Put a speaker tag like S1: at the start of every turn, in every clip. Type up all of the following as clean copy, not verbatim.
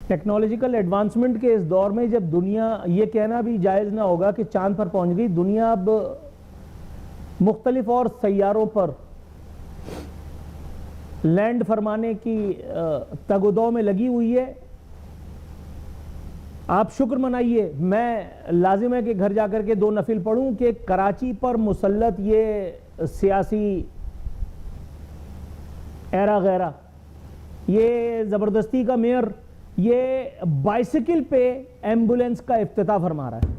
S1: Technological advancement के इस दौर में जब दुनिया, ये कहना भी जायज़ ना होगा कि चांद पर पहुंच गई, दुनिया अब मुख्तलिफ और सैयारों पर लैंड फरमाने की तगोदौ में लगी हुई है। आप शुक्र मनाइए, मैं लाजिम है कि घर जाकर के 2 नफिल पढ़ूं कि कराची पर मुसल्लत ये सियासी एरा गैरा, ये ज़बरदस्ती का मेयर, ये बाइसिकल पे एम्बुलेंस का इफ्तिताह फरमा रहा है।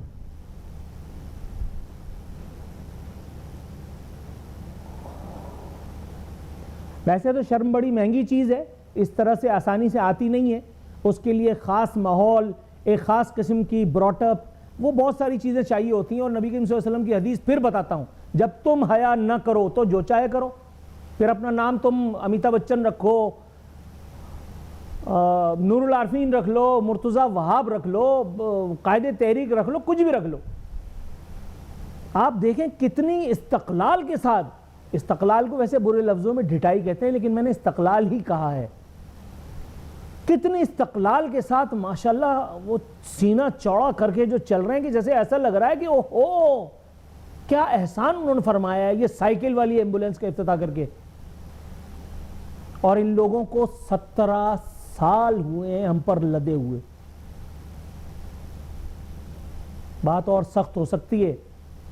S1: वैसे तो शर्म बड़ी महंगी चीज़ है, इस तरह से आसानी से आती नहीं है, उसके लिए ख़ास माहौल, एक ख़ास किस्म की ब्रॉटअप, वो बहुत सारी चीज़ें चाहिए होती हैं। और नबी करीम सल्लल्लाहु अलैहि वसल्लम की हदीस फिर बताता हूँ, जब तुम हया न करो तो जो चाहे करो, फिर अपना नाम तुम अमिताभ बच्चन रखो, नूरुल आरफीन रख लो, मुर्तज़ा वहाब रख लो, कायदे तहरीक रख लो, कुछ भी रख लो। आप देखें कितनी इस्तक़लाल के साथ, इस्तक़लाल को वैसे बुरे लफ्ज़ों में ढिठाई कहते हैं, लेकिन मैंने इस्तक़लाल ही कहा है, कितने इस्तक़लाल के साथ माशाल्लाह वो सीना चौड़ा करके जो चल रहे हैं कि जैसे ऐसा लग रहा है कि ओहो क्या एहसान उन्होंने फरमाया है ये साइकिल वाली एम्बुलेंस का इफ्तिताह करके। और इन लोगों को 17 साल हुए हैं हम पर लदे हुए। बात और सख्त हो सकती है,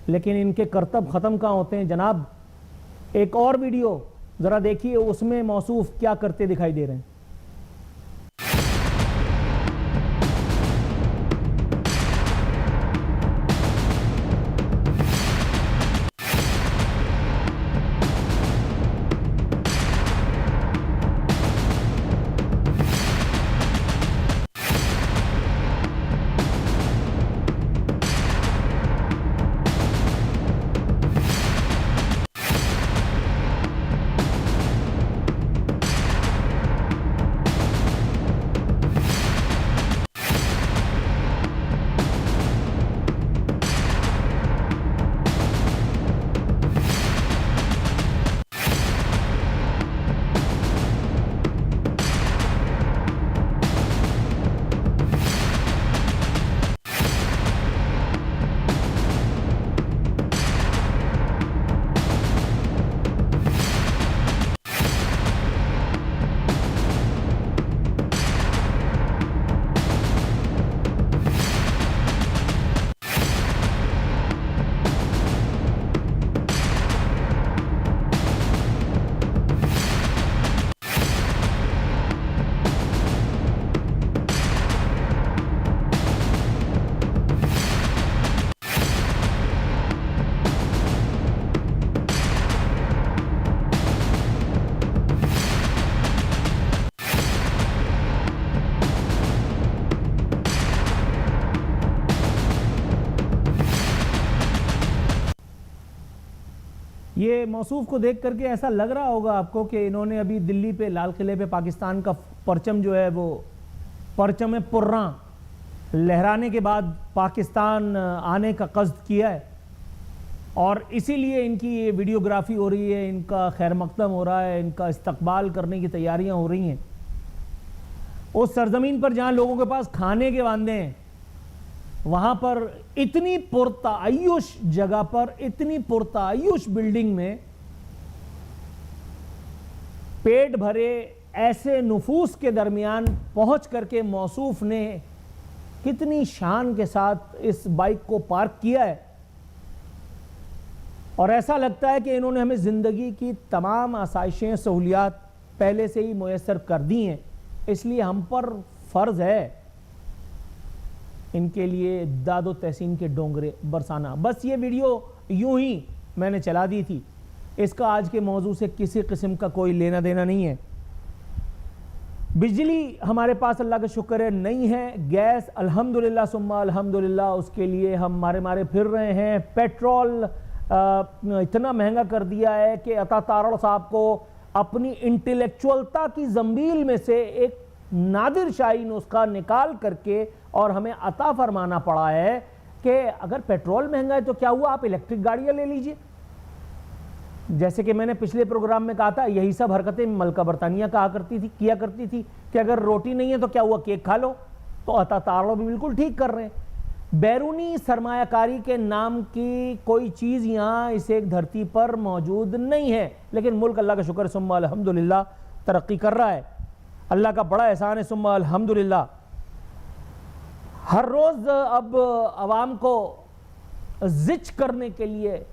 S1: लेकिन इनके करतब खत्म कहां होते हैं जनाब। एक और वीडियो जरा देखिए, उसमें मौसूफ क्या करते दिखाई दे रहे हैं। ये मौसूफ को देख करके ऐसा लग रहा होगा आपको कि इन्होंने अभी दिल्ली पे, लाल किले पे पाकिस्तान का परचम जो है वो परचम पुर्रा लहराने के बाद पाकिस्तान आने का कस्द किया है, और इसीलिए इनकी ये वीडियोग्राफी हो रही है, इनका खैर मकदम हो रहा है, इनका इस्तकबाल करने की तैयारियां हो रही हैं। उस सरजमीन पर जहां लोगों के पास खाने के वांदे हैं, वहां पर इतनी पुरतायुश जगह पर, इतनी पुरतायुश बिल्डिंग में पेट भरे ऐसे नुफूस के दरमियान पहुंच करके मौसूफ ने कितनी शान के साथ इस बाइक को पार्क किया है। और ऐसा लगता है कि इन्होंने हमें जिंदगी की तमाम आसाइशें, सहूलियात पहले से ही मुयस्सर कर दी हैं, इसलिए हम पर फर्ज है इनके लिए दादो तहसीन के डोंगरे बरसाना। बस ये वीडियो यूं ही मैंने चला दी थी, इसका आज के मौजू से किसी किस्म का कोई लेना देना नहीं है। बिजली हमारे पास अल्लाह का शुक्र है नहीं है, गैस अल्हम्दुलिल्लाह सुम्मा अल्हम्दुलिल्लाह उसके लिए हम मारे फिर रहे हैं। पेट्रोल इतना महंगा कर दिया है कि अता तारड़ साहब को अपनी इंटेलेक्चुअलता की जंबील में से एक नादिर शाही नुस्खा निकाल करके और हमें अता फरमाना पड़ा है कि अगर पेट्रोल महंगा है तो क्या हुआ, आप इलेक्ट्रिक गाड़ियां ले लीजिए। जैसे कि मैंने पिछले प्रोग्राम में कहा था, यही सब हरकतें मलका बरतानिया किया करती थी कि अगर रोटी नहीं है तो क्या हुआ, केक खा लो। तो अता ताला भी बिल्कुल ठीक कर रहे हैं। बैरूनी सरमायाकारी के नाम की कोई चीज़ यहाँ इस एक धरती पर मौजूद नहीं है, लेकिन मुल्क अल्लाह का शुक्र सुम्मा अल्हम्दुलिल्लाह तरक्की कर रहा है। अल्लाह का बड़ा एहसान है सुम्मा अल्हम्दुलिल्लाह। हर रोज़ अब आवाम को जिच करने के लिए,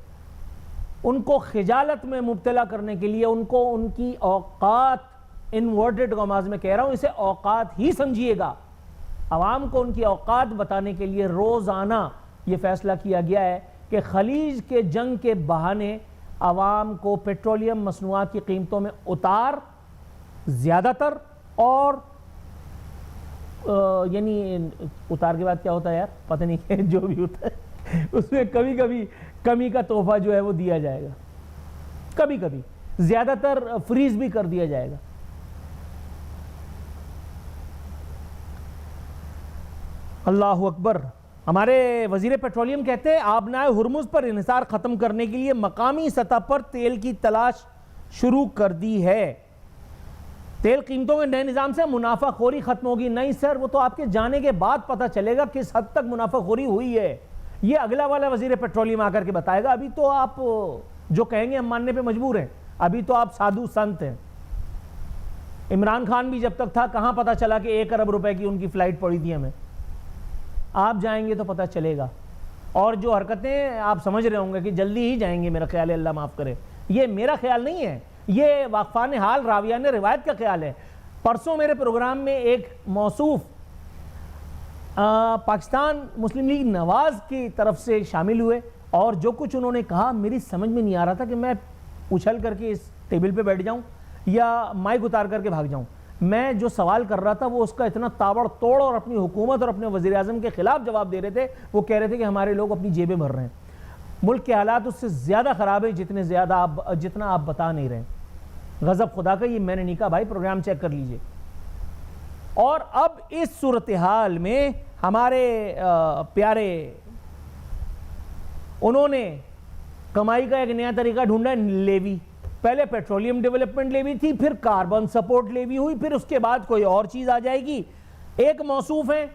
S1: उनको खिजालत में मुब्तला करने के लिए, उनको उनकी औकात, इन्वर्टेड कॉमास में कह रहा हूँ, इसे औकात ही समझिएगा, आवाम को उनकी औकात बताने के लिए रोज़ाना ये फैसला किया गया है कि खलीज के जंग के बहाने आवाम को पेट्रोलियम मसनूआत की कीमतों में उतार ज़्यादातर, और यानी उतार के बाद क्या होता है यार पता नहीं, जो भी होता है उसमें कभी कभी कमी का तोहफा जो है वो दिया जाएगा, कभी कभी ज़्यादातर फ्रीज भी कर दिया जाएगा। अल्लाह अकबर। हमारे वजीर पेट्रोलियम कहते हैं आबनाए हुर्मुज़ पर इन्हिसार ख़त्म करने के लिए मकामी सतह पर तेल की तलाश शुरू कर दी है। तेल कीमतों के नए निज़ाम से मुनाफाखोरी ख़त्म होगी? नहीं सर, वो तो आपके जाने के बाद पता चलेगा किस हद तक मुनाफाखोरी हुई है। ये अगला वाला वजीर पेट्रोलियम आकर के बताएगा। अभी तो आप जो कहेंगे हम मानने पे मजबूर हैं, अभी तो आप साधु संत हैं। इमरान खान भी जब तक था कहाँ पता चला कि 1 अरब रुपए की उनकी फ़्लाइट पड़ी थी हमें। आप जाएंगे तो पता चलेगा। और जो हरकतें आप समझ रहे होंगे कि जल्दी ही जाएंगे, मेरा ख्याल है, अल्लाह माफ़ करे, ये मेरा ख्याल नहीं है, ये वाक़फ़ान हाल रावियान रिवायत का ख्याल है। परसों मेरे प्रोग्राम में एक मौसूफ पाकिस्तान मुस्लिम लीग नवाज़ की तरफ से शामिल हुए, और जो कुछ उन्होंने कहा मेरी समझ में नहीं आ रहा था कि मैं उछल करके इस टेबल पे बैठ जाऊं या माइक उतार करके भाग जाऊं। मैं जो सवाल कर रहा था वो उसका इतना ताबड़ तोड़ और अपनी हुकूमत और अपने वज़ीर आज़म के खिलाफ जवाब दे रहे थे। वो कह रहे थे कि हमारे लोग अपनी जेबें भर रहे हैं। मुल्क के हालात उससे ज़्यादा ख़राब है जितना आप बता नहीं रहे। गज़ब खुदा का, ये मैंने नहीं कहा भाई, प्रोग्राम चेक कर लीजिए। और अब इस सूरत हाल में हमारे प्यारे, उन्होंने कमाई का एक नया तरीका ढूंढा, लेवी। पहले पेट्रोलियम डेवलपमेंट लेवी थी, फिर कार्बन सपोर्ट लेवी हुई, फिर उसके बाद कोई और चीज़ आ जाएगी। एक मौसूफ है,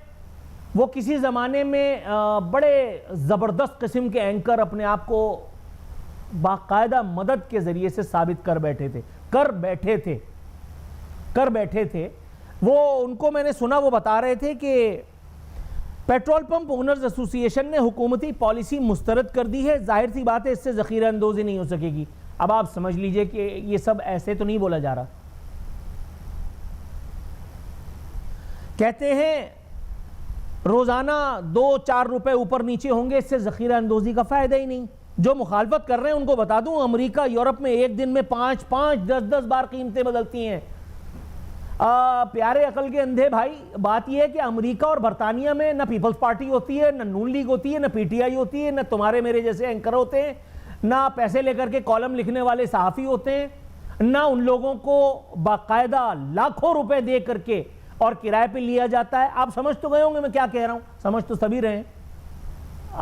S1: वो किसी ज़माने में बड़े ज़बरदस्त किस्म के एंकर अपने आप को बाकायदा मदद के ज़रिए से साबित कर बैठे थे। वो, उनको मैंने सुना, वो बता रहे थे कि पेट्रोल पंप ओनर्स एसोसिएशन ने हुकूमती पॉलिसी मुस्तरद कर दी है। जाहिर सी बात है इससे ज़ख़ीरा अंदोज़ी नहीं हो सकेगी। अब आप समझ लीजिए कि ये सब ऐसे तो नहीं बोला जा रहा। कहते हैं रोज़ाना 2-4 रुपए ऊपर नीचे होंगे, इससे ज़ख़ीरा अंदोज़ी का फ़ायदा ही नहीं। जो मुखालफत कर रहे हैं उनको बता दूं, अमेरिका यूरोप में एक दिन में 5-5, 10-10 बार कीमतें बदलती हैं। प्यारे अकल के अंधे भाई, बात यह है कि अमेरिका और बरतानिया में न पीपल्स पार्टी होती है, न नून लीग होती है, न पीटीआई होती है, न तुम्हारे मेरे जैसे एंकर होते हैं, ना पैसे लेकर के कॉलम लिखने वाले सहाफ़ी होते हैं, ना उन लोगों को बाकायदा लाखों रुपए दे करके और किराए पे लिया जाता है। आप समझ तो गए होंगे मैं क्या कह रहा हूं, समझ तो सभी रहे हैं।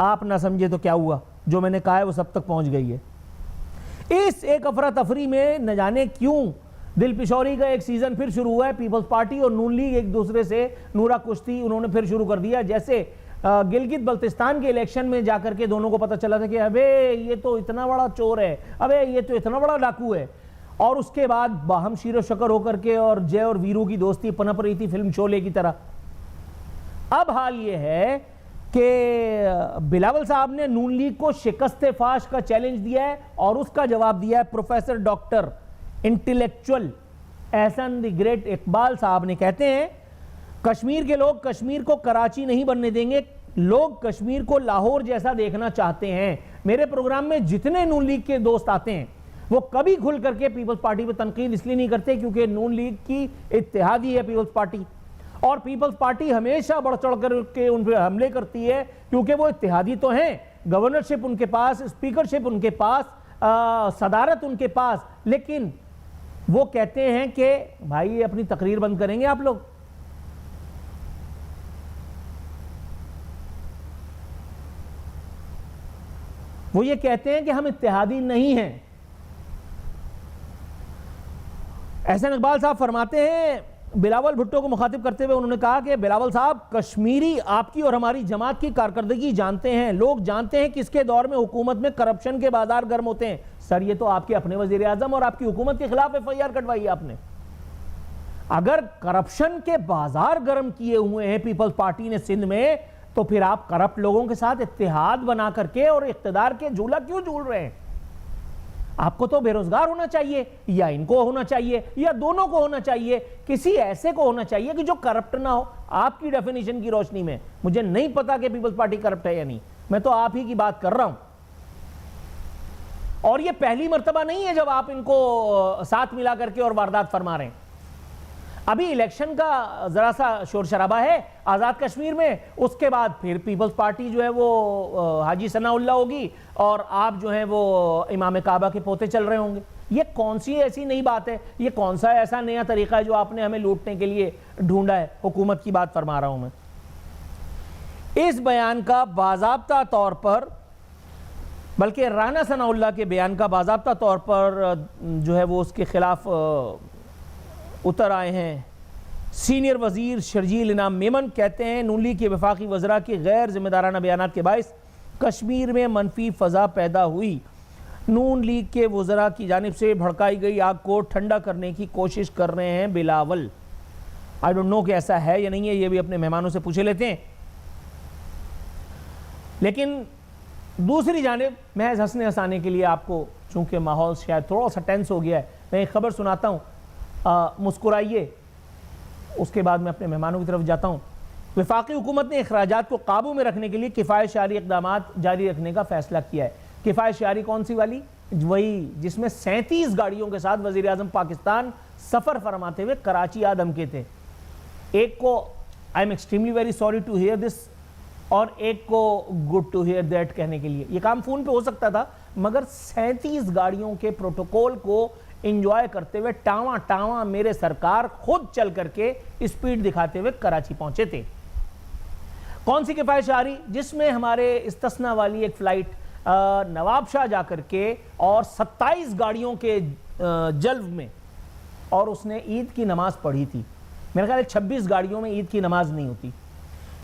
S1: आप ना समझे तो क्या हुआ, जो मैंने कहा है वो सब तक पहुंच गई है। इस एक अफरा तफरी में न जाने क्यों दिल पिशौरी का एक सीजन फिर शुरू हुआ है। पीपल्स पार्टी और नून लीग एक दूसरे से नूरा कुश्ती उन्होंने फिर शुरू कर दिया। जैसे गिलगित बल्तिस्तान के इलेक्शन में जाकर के दोनों को पता चला था कि अबे ये तो इतना बड़ा चोर है, अबे ये तो इतना बड़ा डाकू है, और उसके बाद बाहम शीरो शकर होकर के और जय और वीरू की दोस्ती पनप रही थी फिल्म शोले की तरह। अब हाल ये है कि बिलावल साहब ने नून लीग को शिकस्त फाश का चैलेंज दिया है, और उसका जवाब दिया है professor doctor intellectual Ehsan the great Iqbal Sahab ने। कहते हैं कश्मीर के लोग कश्मीर को कराची नहीं बनने देंगे, लोग कश्मीर को लाहौर जैसा देखना चाहते हैं। मेरे प्रोग्राम में जितने नून लीग के दोस्त आते हैं वो कभी खुल करके पीपल्स पार्टी पर तनकीद इसलिए नहीं करते क्योंकि नून लीग की इत्तेहादी है पीपल्स पार्टी, और पीपल्स पार्टी हमेशा बढ़ चढ़ करके उन पर हमले करती है क्योंकि वो इत्तेहादी तो हैं, गवर्नरशिप उनके पास, स्पीकरशिप उनके पास, सदारत उनके पास, लेकिन वो कहते हैं कि भाई अपनी तकरीर बंद करेंगे आप लोग। वो ये कहते हैं कि हम इत्तेहादी नहीं हैं। एहसन इकबाल साहब फरमाते हैं बिलावल भुट्टो को मुखातिब करते हुए उन्होंने कहा कि बिलावल साहब, कश्मीरी आपकी और हमारी जमात की कारकर्दगी जानते हैं, लोग जानते हैं किसके दौर में हुकूमत में करप्शन के बाजार गर्म होते हैं। सर, ये तो आपके अपने वजीर आजम और आपकी हुकूमत के खिलाफ FIR कटवाई है आपने। अगर करप्शन के बाजार गर्म किए हुए हैं पीपल्स पार्टी ने सिंध में, तो फिर आप करप्ट लोगों के साथ इत्तेहाद बना करके और इख्तिदार के झूला क्यों झूल रहे हैं? आपको तो बेरोजगार होना चाहिए, या इनको होना चाहिए, या दोनों को होना चाहिए। किसी ऐसे को होना चाहिए कि जो करप्ट ना हो। आपकी डेफिनेशन की रोशनी में मुझे नहीं पता कि पीपल्स पार्टी करप्ट है या नहीं, मैं तो आप ही की बात कर रहा हूं। और ये पहली मर्तबा नहीं है जब आप इनको साथ मिला करके और वारदात फरमा रहे हैं। अभी इलेक्शन का जरा सा शोर शराबा है आज़ाद कश्मीर में, उसके बाद फिर पीपल्स पार्टी जो है वो हाजी सनाउल्लाह होगी और आप जो है वो इमाम काबा के पोते चल रहे होंगे। ये कौन सी ऐसी नई बात है? ये कौन सा ऐसा नया तरीका है जो आपने हमें लूटने के लिए ढूंढा है? हुकूमत की बात फरमा रहा हूं मैं। इस बयान का बाज़ाब्ता तौर पर, बल्कि राना सनाउल्लाह के बयान का बाज़ाब्ता तौर पर जो है वो उसके खिलाफ उतर आए हैं सीनियर वजीर शर्जील इनाम मेमन। कहते हैं नून लीग के वफाकी वज़रा के गैर जिम्मेदाराना बयानात के बाइस कश्मीर में मनफी फ़ज़ा पैदा हुई। नून लीग के वज़रा की जानिब से भड़काई गई आग को ठंडा करने की कोशिश कर रहे हैं बिलावल। आई डोंट नो कि ऐसा है या नहीं है, ये भी अपने मेहमानों से पूछे लेते हैं। लेकिन दूसरी जानिब महज हंसने हंसाने के लिए आपको, चूंकि माहौल शायद थोड़ा सा टेंस हो गया है, मैं एक खबर सुनाता हूँ, मुस्कुराइए, उसके बाद मैं अपने मेहमानों की तरफ जाता हूँ। वफाकी हुकूमत ने अखराजात को काबू में रखने के लिए किफ़ायत शारी इक़दामात जारी रखने का फैसला किया है। किफ़ायत शारी कौन सी वाली? वही जिसमें 37 गाड़ियों के साथ वज़ीर आज़म पाकिस्तान सफ़र फरमाते हुए कराची आ धमके थे। एक को I am extremely very sorry to hear this, और एक को गुड टू हियर दैट कहने के लिए। ये काम फ़ोन पे हो सकता था, मगर 37 गाड़ियों के प्रोटोकॉल को इंजॉय करते हुए टावा टावा मेरे सरकार खुद चल करके स्पीड दिखाते हुए कराची पहुंचे थे। कौन सी किफ़ायत शारी? जिसमें हमारे इस्तिस्ना वाली एक फ़्लाइट नवाबशाह जाकर के और 27 गाड़ियों के जल्व में, और उसने ईद की नमाज पढ़ी थी। मेरे ख्याल 26 गाड़ियों में ईद की नमाज नहीं होती।